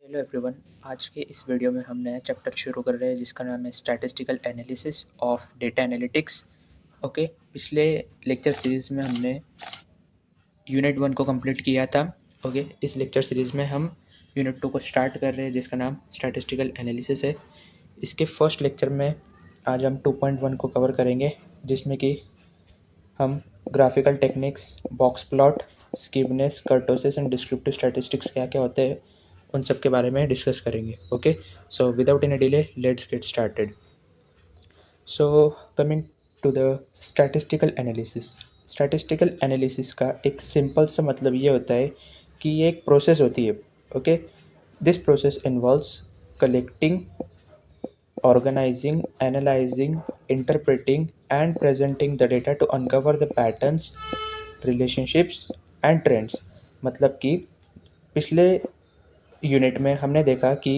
Hello everyone. आज के इस वीडियो में हम नया चैप्टर शुरू कर रहे हैं जिसका नाम है statistical analysis of data analytics. Okay, पिछले लेक्चर सीरीज़ में हमने यूनिट 1 को कंप्लीट किया था। ओके, इस लेक्चर सीरीज़ में हम यूनिट 2 को स्टार्ट कर रहे हैं जिसका नाम स्टैटिस्टिकल एनालिसिस है। इसके फर्स्ट लेक्चर में आज हम 2.1 को कवर करेंगे जिसमें कि हम graphical techniques, box plot, skewness, kurtosis and descriptive statistics क्या क्या होते हैं उन सब के बारे में डिस्कस करेंगे। Okay, so without any delay let's get started. So coming to the statistical analysis. Statistical analysis का एक सिंपल सा मतलब ये होता है कि ये एक प्रोसेस होती है। Okay, this process involves collecting, organizing, analyzing, interpreting, and presenting the data to uncover the patterns, relationships and trends। मतलब कि पिछले यूनिट में हमने देखा कि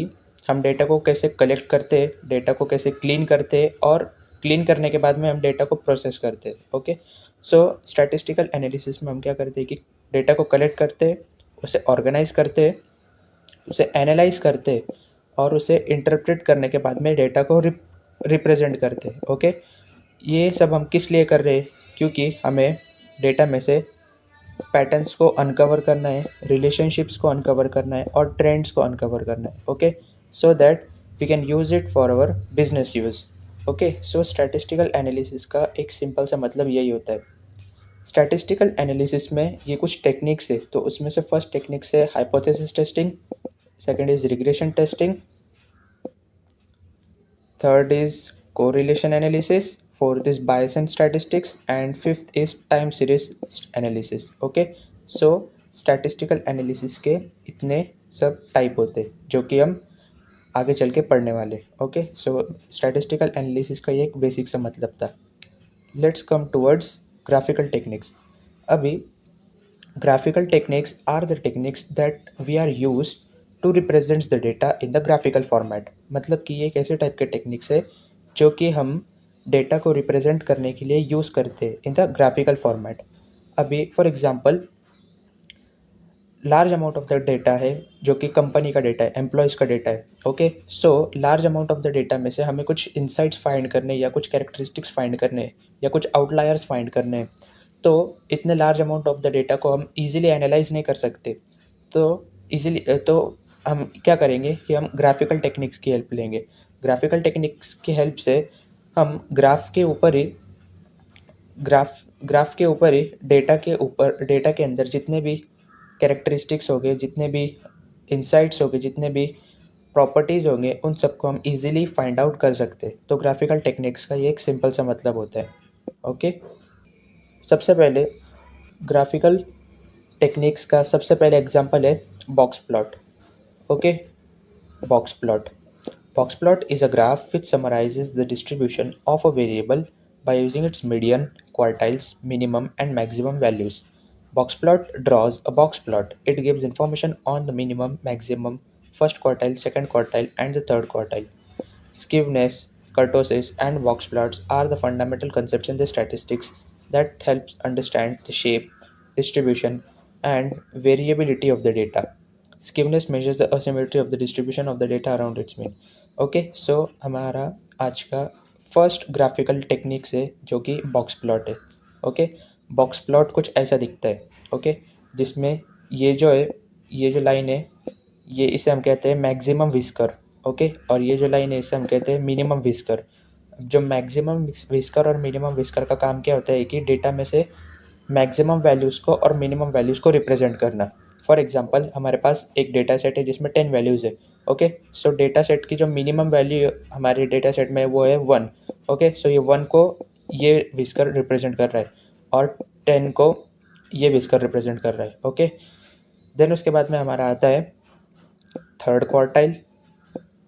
हम डेटा को कैसे कलेक्ट करते, डेटा को कैसे क्लीन करते और क्लीन करने के बाद में हम डेटा को प्रोसेस करते। ओके, सो स्टैटिस्टिकल एनालिसिस में हम क्या करते हैं कि डेटा को कलेक्ट करते, उसे ऑर्गेनाइज करते, उसे एनालाइज करते और उसे इंटरप्रेट करने के बाद में डेटा को रिप्रेजेंट करते हैं। ओके, ये सब हम किस लिए कर रहे हैं? क्योंकि हमें डेटा में से पैटर्न्स को अनकवर करना है, रिलेशनशिप्स को अनकवर करना है और ट्रेंड्स को अनकवर करना है। Okay, so that we can use it for our business use. Okay, so statistical analysis का एक सिंपल सा मतलब यही होता है। स्टैटिस्टिकल एनालिसिस में ये कुछ टेक्निक्स है, तो उसमें से फर्स्ट टेक्निक्स है hypothesis testing, second is regression testing, third is correlation analysis, fourth is Bayesian statistics and fifth is time series analysis। Okay, so statistical analysis के इतने सब टाइप होते हैं जो कि हम आगे चल के पढ़ने वाले। ओके, सो स्टैटिस्टिकल एनालिसिस का ये एक बेसिक सा मतलब था। Let's come towards graphical techniques. अभी graphical techniques are the techniques that we are used to represent the data in the graphical format। मतलब कि ये एक ऐसे टाइप के टेक्निक्स है जो कि हम डेटा को रिप्रेजेंट करने के लिए यूज़ करते हैं इन द ग्राफिकल फॉर्मेट। अभी for example large amount of the data है जो कि कंपनी का डेटा है, एम्प्लॉयज़ का डेटा है। Okay, so large amount of the data में से हमें कुछ इंसाइट्स फाइंड करने या कुछ कैरेक्टरिस्टिक्स फाइंड करने या कुछ आउटलायर्स फाइंड करने हैं। तो इतने large amount of the data को हम इजीली एनालाइज नहीं कर सकते, तो हम क्या करेंगे कि हम ग्राफिकल टेक्निक्स की हेल्प लेंगे। ग्राफिकल टेक्निक्स की हेल्प से हम ग्राफ के ऊपर ही डेटा के अंदर जितने भी कैरेक्टरिस्टिक्स हो गए, जितने भी इंसाइट्स हो गए, जितने भी प्रॉपर्टीज़ होंगे, उन सबको हम इजीली फाइंड आउट कर सकते हैं। तो ग्राफिकल टेक्निक्स का ये एक सिंपल सा मतलब होता है। ओके, सबसे पहले ग्राफिकल टेक्निक्स का सबसे पहले एग्जांपल है box plot. Okay, box plot is a graph which summarizes the distribution of a variable by using its median, quartiles, minimum and maximum values। Box plot draws a box plot. It gives information on the minimum, maximum, first quartile, second quartile and the third quartile। Skewness, kurtosis and box plots are the fundamental concepts in the statistics that helps understand the shape, distribution and variability of the data। Skewness measures the asymmetry of the distribution of the data around its mean। Okay, so हमारा आज का first graphical technique है जो कि box plot है। Okay, box plot कुछ ऐसा दिखता है। ओके, जिसमें ये जो लाइन है, ये इसे हम कहते हैं मैक्सिमम विस्कर। ओके, और ये जो लाइन है इसे हम कहते हैं मिनिमम विस्कर। जो मैक्सिमम विस्कर और मिनिमम विस्कर का काम क्या होता है कि डेटा में से मैक्सिमम वैल्यूज़ को और मिनिमम वैल्यूज़ को रिप्रेजेंट करना। फॉर एग्जांपल हमारे पास एक डेटा सेट है जिसमें 10 वैल्यूज़ है। ओके, सो डेटा सेट की जो मिनिमम वैल्यू हमारे डेटा सेट में वो है 1। ओके, सो ये 1 को ये विस्कर रिप्रेजेंट कर रहा है और 10 को ये विस्कर रिप्रेजेंट कर रहा है। ओके, देन उसके बाद में हमारा आता है third quartile,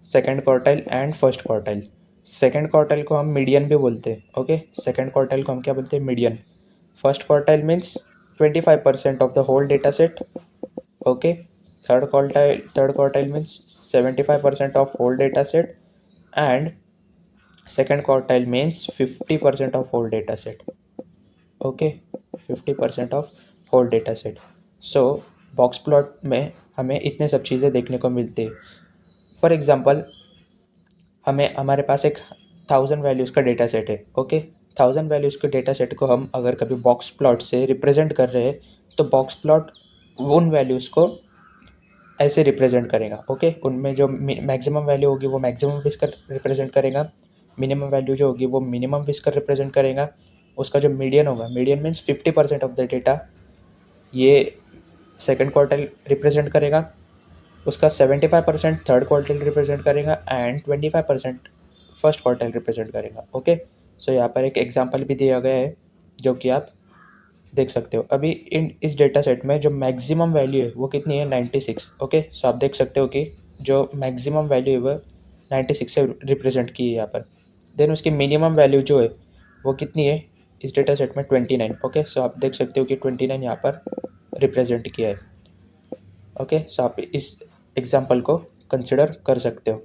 second quartile and first quartile. Second quartile को हम मीडियन भी बोलते हैं। ओके, सेकेंड क्वार्टाइल को हम क्या बोलते हैं? Median. First quartile means 25% of the whole data set। Okay, third quartile means 75% of whole data set and second quartile means 50% of whole data set। Okay, 50% of whole data set। So box plot में हमें इतने सब चीज़ें देखने को मिलती है। For example, हमारे पास एक 1000 वैल्यूज़ का डेटा सेट है, ओके। 1000 वैल्यूज़ के डेटा सेट को हम अगर कभी बॉक्स प्लॉट से रिप्रेजेंट कर रहे हैं, तो बॉक्स प्लॉट उन वैल्यूज़ को ऐसे रिप्रेजेंट करेगा, ओके। उनमें जो मैक्सिमम वैल्यू होगी वो मैक्सिमम विस्कर रिप्रेजेंट करेगा, मिनिमम वैल्यू जो होगी वो मिनिमम विस्कर रिप्रेजेंट करेगा। उसका जो मीडियन होगा, median means 50% of the data ये सेकंड क्वार्टाइल रिप्रेजेंट करेगा, उसका 75% थर्ड क्वार्टाइल रिप्रेजेंट करेगा एंड 25% फर्स्ट क्वार्टाइल रिप्रेजेंट करेगा, ओके। सो यहाँ पर एक एग्जांपल भी दिया गया है जो कि आप देख सकते हो। अभी इस डेटा सेट में जो मैक्सिमम वैल्यू है वो कितनी है, 96, ओके। सो आप देख सकते हो कि जो मैक्सिमम वैल्यू है वो 96 से रिप्रेजेंट की है यहाँ पर। देन उसकी मिनिमम वैल्यू जो है वो कितनी है इस डेटा सेट में, 29, ओके। सो आप देख सकते हो कि 29 यहाँ पर रिप्रेजेंट किया है, ओके। सो आप इस एग्जाम्पल को कंसिडर कर सकते हो।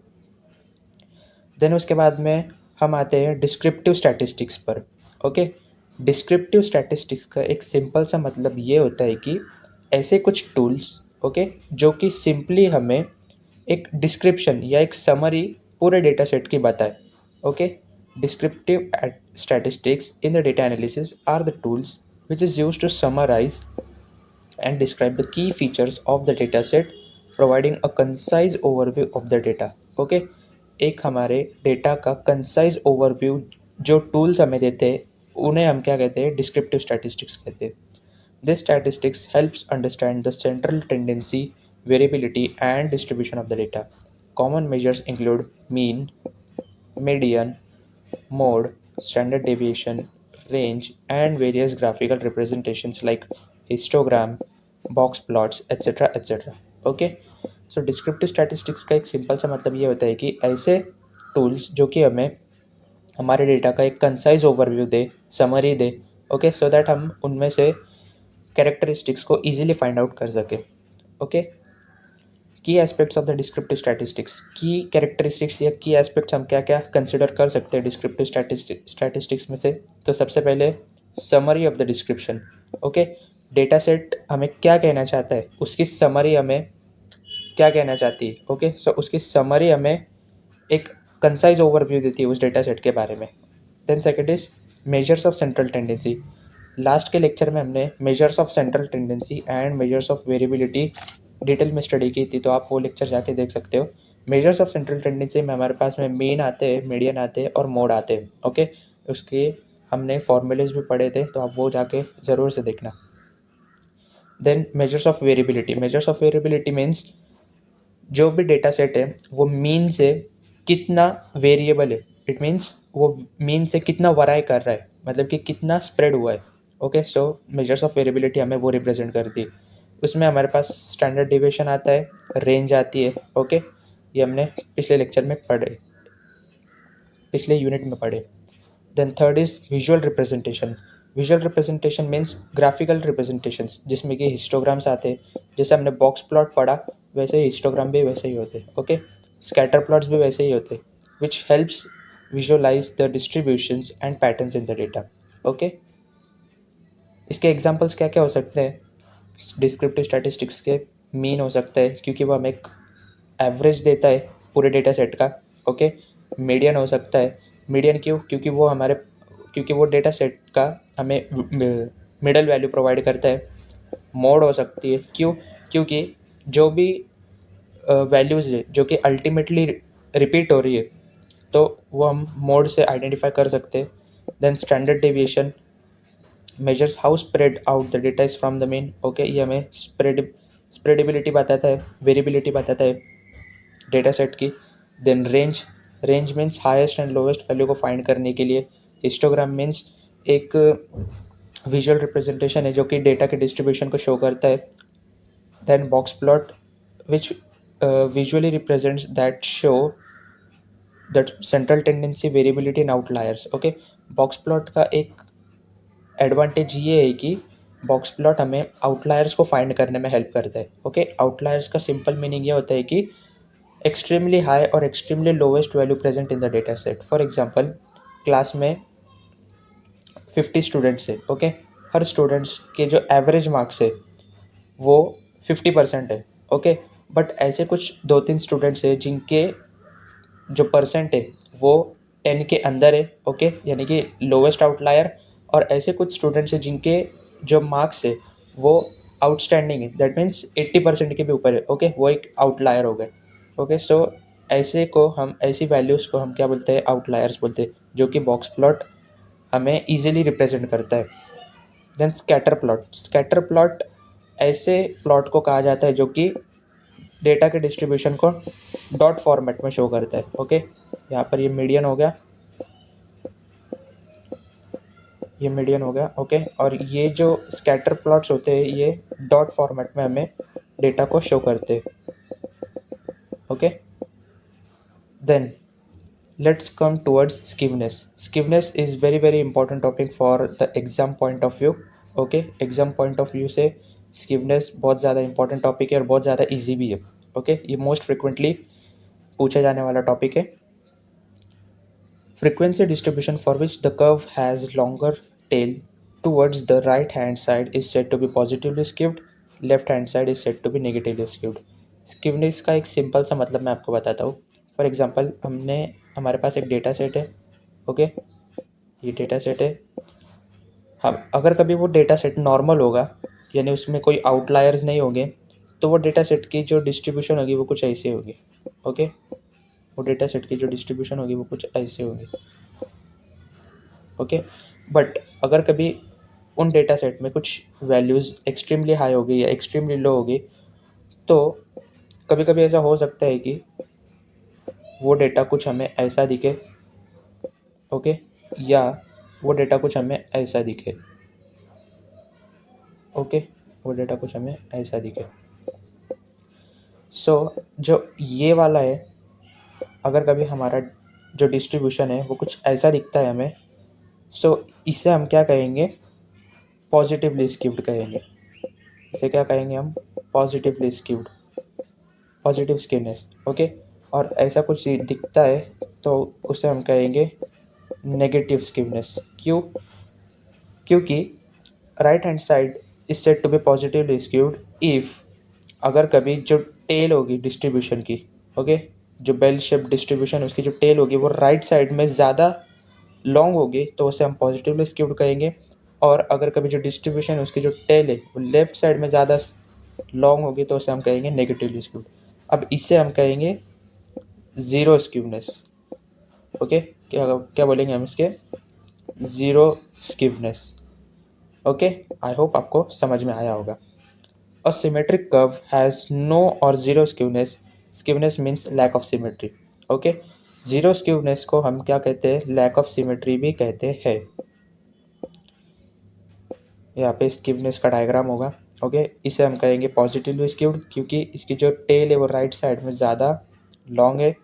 देन उसके बाद में हम आते हैं डिस्क्रिप्टिव स्टैटिस्टिक्स पर, ओके। डिस्क्रिप्टिव स्टैटिस्टिक्स का एक सिंपल सा मतलब ये होता है कि ऐसे कुछ टूल्स, ओके, जो कि सिंपली हमें एक डिस्क्रिप्शन या एक समरी पूरे डेटा सेट की बताए, okay. Descriptive statistics in the data analysis are the tools which is used to summarize and describe the key features of the data set, providing a concise overview of the data, okay। एक हमारे data का concise overview जो tools हमें देते हैं उन्हें हम क्या कहते हैं, डिस्क्रिप्टिव स्टैटिस्टिक्स कहते हैं। This statistics helps understand the central tendency, variability and distribution of the data. Common measures include mean, median, mode, standard deviation, range, and various graphical representations like histogram, box plots, etc. etc. Okay. So descriptive statistics का एक simple सा मतलब ये होता है कि ऐसे tools जो कि हमें हमारे डेटा का एक concise overview they, summary they, okay, so that हम उनमें से कैरेक्टरिस्टिक्स को ईजिली फाइंड आउट कर सके, ओके। की aspects of the descriptive statistics, की कैरेक्टरिस्टिक्स या की एस्पेक्ट्स हम क्या क्या कंसिडर कर सकते हैं डिस्क्रिप्टिव स्टैटिस्टिक्स में से। तो सबसे पहले summary of the description, okay. Data set हमें क्या कहना चाहता है, उसकी समरी हमें क्या कहना चाहती है, ओके। सो उसकी समरी हमें एक कंसाइज ओवरव्यू देती है उस डेटा सेट के बारे में। Then second is measures of central tendency. Last के लेक्चर में हमने measures of central tendency and measures of variability detail में स्टडी की थी, तो आप वो लेक्चर जाके देख सकते हो। मेजर्स ऑफ सेंट्रल टेंडेंसी में हमारे पास में मीन आते हैं, मीडियन आते हैं और मोड आते हैं, ओके। उसके हमने फॉर्मूलेज भी पढ़े थे, तो आप वो जाके ज़रूर से देखना। Then measures of variability, measures of variability means जो भी डेटा सेट है वो मीन से कितना वेरिएबल है, इट मीन्स वो मीन से कितना वराई कर रहा है, मतलब कि कितना स्प्रेड हुआ है, okay. So measures of variability हमें वो रिप्रेजेंट करती है। उसमें हमारे पास स्टैंडर्ड डिविएशन आता है, रेंज आती है, ओके। ये हमने पिछले लेक्चर में पढ़े, पिछले यूनिट में पढ़े। Then third is visual representation. Visual representation means graphical representations, जिसमें कि हिस्टोग्राम्स आते हैं। जैसे हमने बॉक्स प्लॉट पढ़ा वैसे ही हिस्टोग्राम भी वैसे ही होते हैं, ओके। स्कैटर प्लॉट्स भी वैसे ही होते हैं, which helps visualise the distributions and patterns in the data, okay. इसके एग्जांपल्स क्या क्या हो सकते हैं डिस्क्रिप्टिव स्टैटिस्टिक्स के। मीन हो सकता है क्योंकि वो हमें एक एवरेज देता है पूरे डेटा सेट का, ओके। मीडियन हो सकता है, मीडियन क्यों, क्योंकि वो डेटा सेट का हमें मिडल वैल्यू प्रोवाइड करता है। मोड हो सकती है, क्यों, क्योंकि जो भी वैल्यूज़ है जो कि अल्टीमेटली रिपीट हो रही है तो वो हम मोड से आइडेंटिफाई कर सकते हैं। Then standard deviation measures how spread out the data is from the mean, okay. ये हमें स्प्रेडेबिलिटी बताता है, वेरिएबिलिटी बताता है डेटा सेट की। Then range, range means highest and lowest value को फाइंड करने के लिए। हिस्टोग्राम मीन्स एक विजुअल रिप्रेजेंटेशन है जो कि डेटा के डिस्ट्रीब्यूशन को शो करता है। Then box plot which visually represents that show that central tendency, variability and outliers, okay. Box plot का एक एडवांटेज ये है कि बॉक्स प्लॉट हमें आउटलायर्स को फाइंड करने में हेल्प करता है, ओके। आउटलायर्स का सिंपल मीनिंग ये होता है कि एक्सट्रीमली हाई और extremely lowest value present in the data set. For example, class में 50 स्टूडेंट्स है, ओके। हर स्टूडेंट्स के जो एवरेज मार्क्स है वो 50% है, ओके। बट ऐसे कुछ 2-3 स्टूडेंट्स हैं जिनके जो परसेंट है वो 10 के अंदर है, ओके, यानी कि लोवेस्ट आउटलायर। और ऐसे कुछ स्टूडेंट्स हैं जिनके जो मार्क्स है वो आउटस्टैंडिंग है, दैट मीन्स 80% के भी ऊपर है, ओके, वो एक आउटलायर हो गए। ओके, सो ऐसी वैल्यूज़ को हम क्या बोलते हैं, आउटलायर्स बोलते हैं, जो कि बॉक्स प्लॉट हमें ईजिली रिप्रेजेंट करता है। देन स्कैटर प्लॉट ऐसे प्लॉट को कहा जाता है जो कि डेटा के डिस्ट्रीब्यूशन को डॉट फॉर्मेट में शो करता है, ओके। यहाँ पर ये मीडियन हो गया, ये मीडियन हो गया, ओके। और ये जो स्कैटर प्लॉट्स होते हैं ये डॉट फॉर्मेट में हमें डेटा को शो करते हैं, okay. Then let's come towards skewness is very important topic for the exam point of view, okay। Exam point of view से स्कीवनेस बहुत ज़्यादा इंपॉर्टेंट टॉपिक है और बहुत ज़्यादा इजी भी है, ओके। ये मोस्ट फ्रिक्वेंटली पूछे जाने वाला टॉपिक है। frequency distribution for which the curve has longer tail towards the right hand side is said to be positively skewed, left hand side is said to be negatively skewed। स्कीवनेस का एक simple सा मतलब मैं आपको बताता हूँ। For example हमारे पास एक डेटा सेट है, ओके, ये डेटा सेट है। हम अगर कभी वो डेटा सेट नॉर्मल होगा, यानी उसमें कोई आउटलायर्स नहीं होंगे, तो वो डेटा सेट की जो डिस्ट्रीब्यूशन होगी वो कुछ ऐसी होगी, ओके। वो डेटा सेट की जो डिस्ट्रीब्यूशन होगी वो कुछ ऐसी होगी, ओके। बट अगर कभी उन डेटा सेट में कुछ वैल्यूज़ एक्सट्रीमली हाई होगी या एक्सट्रीमली लो होगी, तो कभी कभी ऐसा हो सकता है कि वो डेटा कुछ हमें ऐसा दिखे, ओके, या वो डेटा कुछ हमें ऐसा दिखे, ओके, वो डेटा कुछ हमें ऐसा दिखे। सो जो ये वाला है, अगर कभी हमारा जो डिस्ट्रीब्यूशन है वो कुछ ऐसा दिखता है हमें, सो इसे हम क्या कहेंगे, पॉजिटिवली स्क्यूड कहेंगे। इसे क्या कहेंगे हम, positively skewed, positive skewness, okay. और ऐसा कुछ दिखता है तो उसे हम कहेंगे नेगेटिव स्क्यूनेस। क्यों? क्योंकि right hand side is said to be positively skewed if, अगर कभी जो टेल होगी डिस्ट्रीब्यूशन की, ओके, जो बेल शेप डिस्ट्रीब्यूशन उसकी जो टेल होगी वो राइट साइड में ज़्यादा लॉन्ग होगी तो उसे हम पॉजिटिवली स्क्यूड कहेंगे। और अगर कभी जो डिस्ट्रीब्यूशन है उसकी जो टेल है वो लेफ्ट साइड में ज़्यादा लॉन्ग होगी तो उसे हम कहेंगे नेगेटिवली स्क्यूड। अब इसे हम कहेंगे ज़ीरो स्क्यूनेस, ओके। क्या क्या बोलेंगे हम इसके, zero skewness, okay. I hope आपको समझ में आया होगा। A symmetric curve has no or zero skewness, skewness means lack of symmetry, okay. Zero skewness को हम क्या कहते हैं, लैक ऑफ सिमेट्री भी कहते हैं। यहाँ पे स्क्यूनेस का डायग्राम होगा, ओके। इसे हम कहेंगे पॉजिटिवली स्क्यूड क्योंकि इसकी जो टेल है वो राइट साइड में ज़्यादा लॉन्ग है।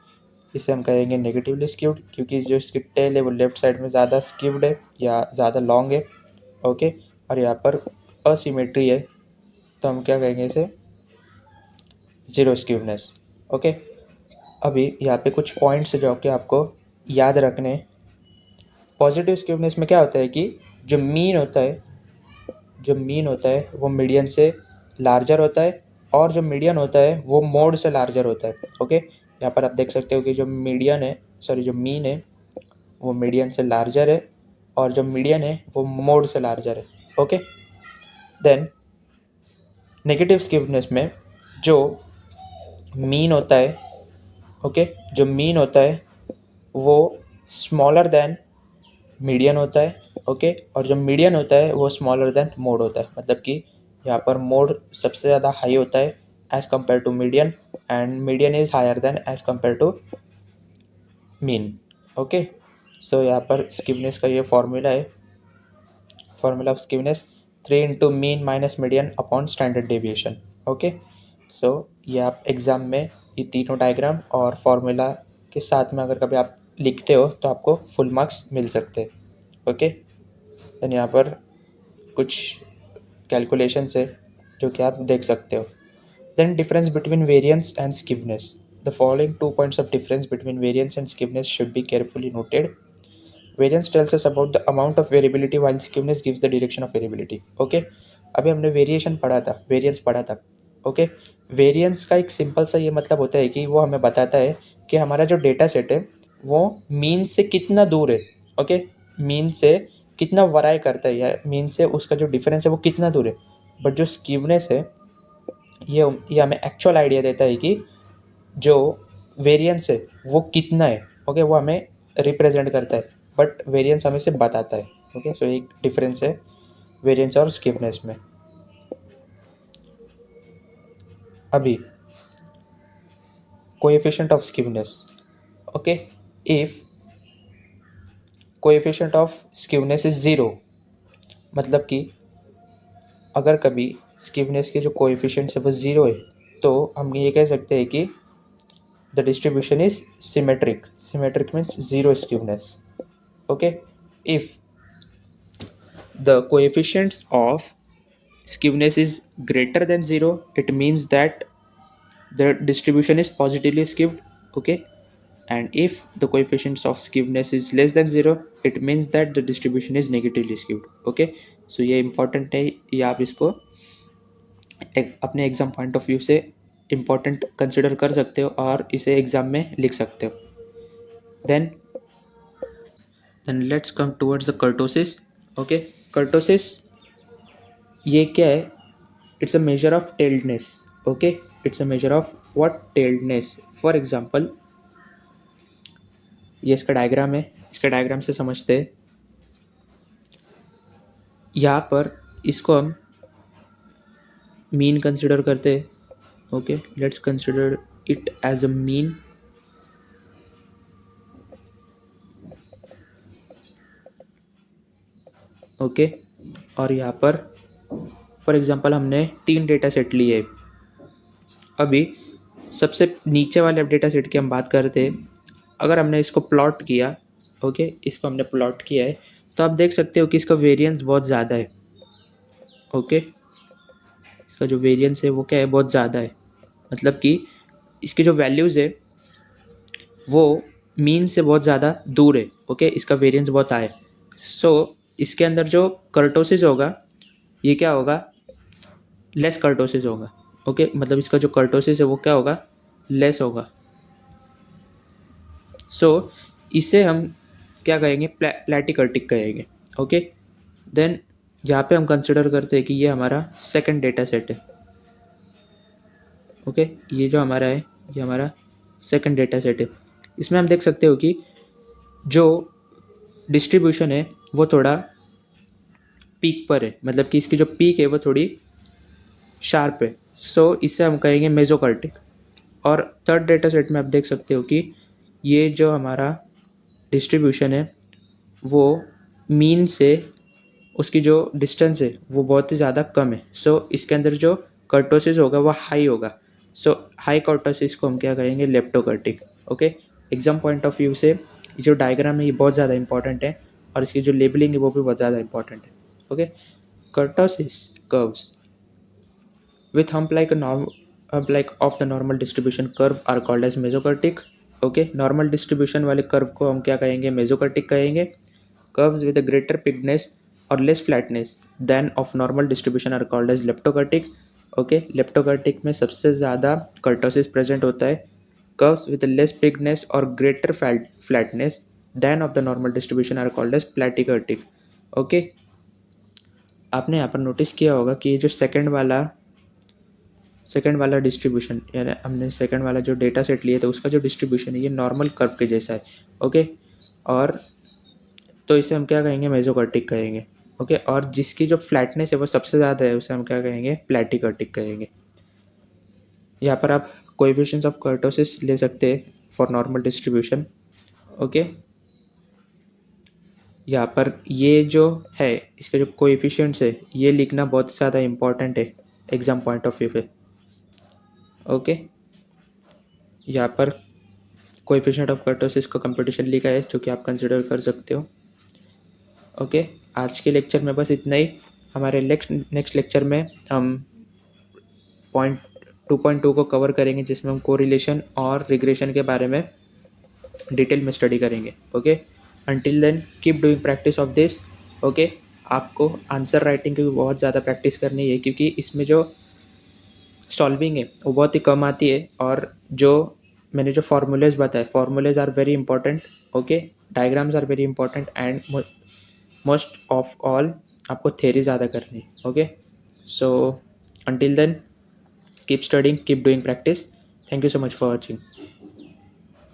इसे हम कहेंगे नेगेटिवली स्क्यूड क्योंकि जो इसकी टेल है वो लेफ्ट साइड में ज़्यादा स्क्यूड है या ज़्यादा लॉन्ग है, ओके। और यहाँ पर असिमेट्री है तो हम क्या कहेंगे इसे, ज़ीरो स्क्यूनेस, ओके। अभी यहाँ पे कुछ पॉइंट्स जो कि आपको याद रखने। पॉजिटिव स्क्यूनेस में क्या होता है कि जो मीन होता है, जो मीन होता है वो मीडियन से लार्जर होता है और जो मीडियन होता है वो मोड से लार्जर होता है, ओके। यहाँ पर आप देख सकते हो कि जो मीडियन है, सॉरी, जो मीन है वो मीडियन से लार्जर है और जो मीडियन है वो मोड से लार्जर है, ओके। देन नेगेटिव स्क्यूनेस में जो मीन होता है, ओके, जो मीन होता है वो स्मॉलर देन मीडियन होता है, ओके। और जो मीडियन होता है वो स्मॉलर देन मोड होता है, मतलब कि यहाँ पर मोड सबसे ज़्यादा हाई होता है as compare to median and median is higher than as compare to mean, okay. So यहाँ पर स्क्यूनेस का ये फॉर्मूला है, formula of skewness 3 into mean minus median upon standard deviation, okay. So ये आप एग्ज़ाम में ये तीनों डायग्राम और फॉर्मूला के साथ में अगर कभी आप लिखते हो तो आपको फुल मार्क्स मिल सकते हैं, ओके। देन यहाँ पर कुछ कैलकुलेशंस है जो कि आप देख सकते हो। Then difference between variance and skewness, the following 2 points of difference between variance and skewness should be carefully noted. Variance tells us about the amount of variability while skewness gives the direction of variability, okay. अभी हमने variation पढ़ा था, variance पढ़ा था, okay. Variance का एक simple सा ये मतलब होता है कि वो हमें बताता है कि हमारा जो डेटा सेट है वो मीन से कितना दूर है। ओके, मीन से कितना वराई करता है या मीन से उसका जो डिफरेंस है वो कितना दूर है। बट जो स्कीवनेस है ये हमें एक्चुअल आइडिया देता है कि जो वेरिएंस है वो कितना है। ओके, वो हमें रिप्रेजेंट करता है बट वेरिएंस हमें सिर्फ बताता है। ओके, सो एक डिफरेंस है वेरिएंस और स्कीवनेस में। अभी coefficient of skewness. Okay, if coefficient of skewness is zero, मतलब कि अगर कभी स्कीवनेस के जो कोएफिशिएंट्स है वो ज़ीरो है तो हम ये कह सकते हैं कि the distribution is symmetric. Symmetric means zero skewness. Okay, if the coefficients of skewness is greater than 0, it means that the distribution is positively skewed. Okay, and if the coefficients of skewness is less than 0, it means that the distribution is negatively skewed. Okay, so ये important है, ये आप इसको अपने exam point of view से important consider कर सकते हो और इसे एग्जाम में लिख सकते हो। Then let's come towards the kurtosis. Okay, kurtosis ये क्या है? It's a measure of tailedness. Okay, it's a measure of what? Tailedness. For example ये इसका डायग्राम है, इसका डायग्राम से समझते हैं। यहाँ पर इसको हम मीन कंसिडर करते हैं। Okay, let's consider it as a mean. Okay, और यहाँ पर फॉर एग्जांपल हमने 3 डेटा सेट लिए। अभी सबसे नीचे वाले डेटा सेट की हम बात करते हैं। अगर हमने इसको प्लॉट किया, ओके, इसको हमने प्लॉट किया है तो आप देख सकते हो कि इसका वेरिएंस बहुत ज़्यादा है। ओके, इसका जो वेरिएंस है वो क्या है? बहुत ज़्यादा है। मतलब कि इसकी जो वैल्यूज़ है वो मीन से बहुत ज़्यादा दूर है। ओके, इसका वेरिएंस बहुत हाई है। सो इसके अंदर जो कर्टोसिस होगा ये क्या होगा? लेस कर्टोसिस होगा। ओके, मतलब इसका जो कर्टोसिस है वो क्या होगा? लेस होगा। सो इसे हम क्या कहेंगे? प्लैटिकर्टिक कहेंगे। ओके, देन यहाँ पे हम कंसिडर करते हैं कि ये हमारा सेकंड डेटा सेट है। ओके, ये जो हमारा है ये हमारा सेकंड डेटा सेट है। इसमें हम देख सकते हो कि जो डिस्ट्रीब्यूशन है वो थोड़ा पीक पर है, मतलब कि इसकी जो पीक है वो थोड़ी शार्प है। सो इसे हम कहेंगे मेसोकर्टिक। और थर्ड डेटा सेट में आप देख सकते हो कि ये जो हमारा डिस्ट्रीब्यूशन है वो मीन से उसकी जो डिस्टेंस है वो बहुत ही ज़्यादा कम है। सो इसके अंदर जो कर्टोसिस होगा वो हाई होगा। सो हाई कर्टोसिस को हम क्या कहेंगे? Leptokurtic. Okay, exam point of view से ये जो डायग्राम है ये बहुत ज़्यादा इंपॉर्टेंट है और इसकी जो लेबलिंग है वो भी बहुत ज़्यादा इंपॉर्टेंट है। Okay, kurtosis curves with hump like a norm hump like of the normal distribution curve are called as mesokurtic. Okay, normal distribution वाले कर्व को हम क्या कहेंगे? मेसोकर्टिक कहेंगे। Curves with a greater peakedness और less flatness than of normal distribution are called as leptokurtic. Okay, leptokurtic में सबसे ज़्यादा कर्टोसिस प्रेजेंट होता है। कर्व्स विद लेस पिगनेस और greater flatness than of the normal distribution are called as platykurtic. Okay, आपने यहाँ पर नोटिस किया होगा कि ये जो सेकंड वाला डिस्ट्रीब्यूशन, यानी हमने सेकंड वाला जो डेटा सेट लिया था उसका जो डिस्ट्रीब्यूशन है ये नॉर्मल कर्व के जैसा है। ओके, और तो इसे हम क्या कहेंगे? मेसोकर्टिक कहेंगे। ओके, और जिसकी जो फ्लैटनेस है वो सबसे ज़्यादा है उसे हम क्या कहेंगे? प्लैटिकर्टिक कहेंगे। यहाँ पर आप कोएफिशिएंट्स ऑफ कर्टोसिस ले सकते हैं फॉर नॉर्मल डिस्ट्रीब्यूशन। ओके, यहाँ पर ये जो है इसके जो कोएफिशिएंट्स है ये लिखना बहुत ज़्यादा इंपॉर्टेंट है एग्जाम पॉइंट ऑफ व्यू पे। ओके, यहाँ पर कोएफिशिएंट ऑफ कर्टोसिस का कंपटीशन लिखा है जो कि आप कंसिडर कर सकते हो। ओके, आज के लेक्चर में बस इतना ही। हमारे नेक्स्ट लेक्चर में हम पॉइंट 2.2 को कवर करेंगे जिसमें हम कोरिलेशन और रिग्रेशन के बारे में डिटेल में स्टडी करेंगे। Okay, until then keep doing practice of this. Okay, आपको आंसर राइटिंग की भी बहुत ज़्यादा प्रैक्टिस करनी है क्योंकि इसमें जो सॉल्विंग है वो बहुत ही कम आती है, और जो मैंने जो फार्मूलेज बताए, formulas are very important, okay, diagrams are very important, and most of all आपको थेरी ज़्यादा करनी है, okay. So until then, keep studying, keep doing practice. Thank you so much for watching.